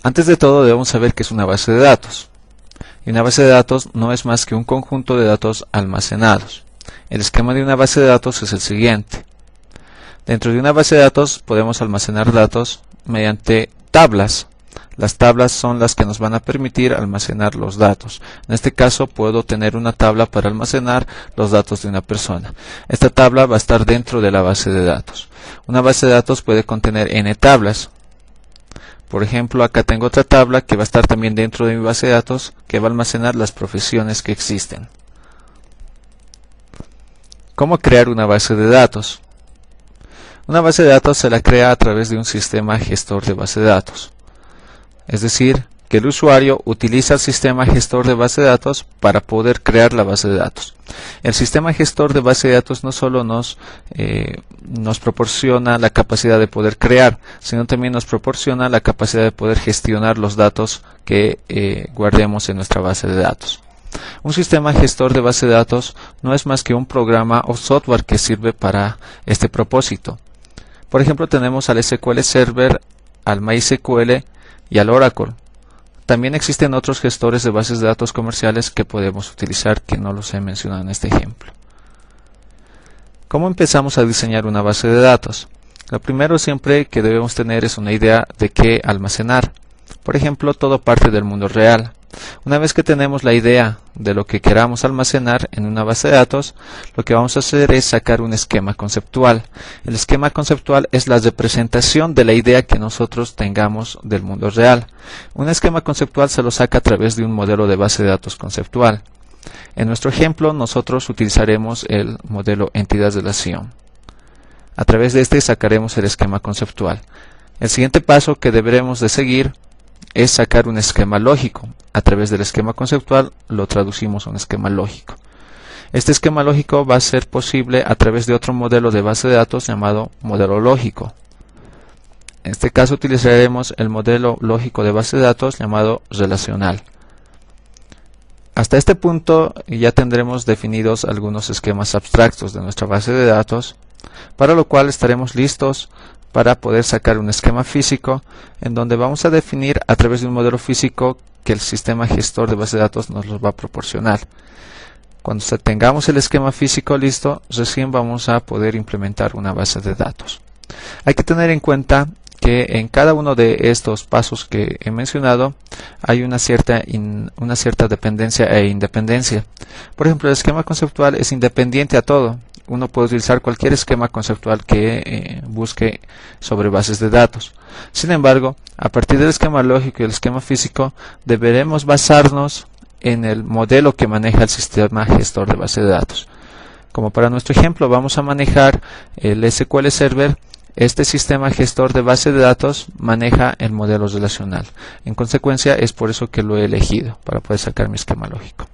Antes de todo debemos saber qué es una base de datos. Y una base de datos no es más que un conjunto de datos almacenados. El esquema de una base de datos es el siguiente. Dentro de una base de datos podemos almacenar datos mediante tablas. Las tablas son las que nos van a permitir almacenar los datos. En este caso puedo tener una tabla para almacenar los datos de una persona. Esta tabla va a estar dentro de la base de datos. Una base de datos puede contener n tablas. Por ejemplo, acá tengo otra tabla que va a estar también dentro de mi base de datos, que va a almacenar las profesiones que existen. ¿Cómo crear una base de datos? Una base de datos se la crea a través de un sistema gestor de base de datos. Es decir, que el usuario utiliza el sistema gestor de base de datos para poder crear la base de datos. El sistema gestor de base de datos no solo nos proporciona la capacidad de poder crear, sino también nos proporciona la capacidad de poder gestionar los datos que guardemos en nuestra base de datos. Un sistema gestor de base de datos no es más que un programa o software que sirve para este propósito. Por ejemplo, tenemos al SQL Server, al MySQL y al Oracle. También existen otros gestores de bases de datos comerciales que podemos utilizar, que no los he mencionado en este ejemplo. ¿Cómo empezamos a diseñar una base de datos? Lo primero siempre que debemos tener es una idea de qué almacenar. Por ejemplo, todo parte del mundo real. Una vez que tenemos la idea de lo que queramos almacenar en una base de datos, lo que vamos a hacer es sacar un esquema conceptual. El esquema conceptual es la representación de la idea que nosotros tengamos del mundo real. Un esquema conceptual se lo saca a través de un modelo de base de datos conceptual. En nuestro ejemplo, nosotros utilizaremos el modelo entidad-relación. A través de este sacaremos el esquema conceptual. El siguiente paso que deberemos de seguir es sacar un esquema lógico. A través del esquema conceptual lo traducimos a un esquema lógico. Este esquema lógico va a ser posible a través de otro modelo de base de datos llamado modelo lógico. En este caso utilizaremos el modelo lógico de base de datos llamado relacional. Hasta este punto ya tendremos definidos algunos esquemas abstractos de nuestra base de datos, para lo cual estaremos listos para poder sacar un esquema físico en donde vamos a definir a través de un modelo físico que el sistema gestor de base de datos nos los va a proporcionar. Cuando tengamos el esquema físico listo, recién vamos a poder implementar una base de datos. Hay que tener en cuenta que en cada uno de estos pasos que he mencionado hay una cierta dependencia e independencia. Por ejemplo, el esquema conceptual es independiente a todo. Uno puede utilizar cualquier esquema conceptual que busque sobre bases de datos. Sin embargo, a partir del esquema lógico y el esquema físico, deberemos basarnos en el modelo que maneja el sistema gestor de base de datos. Como para nuestro ejemplo, vamos a manejar el SQL Server. Este sistema gestor de base de datos maneja el modelo relacional. En consecuencia, es por eso que lo he elegido, para poder sacar mi esquema lógico.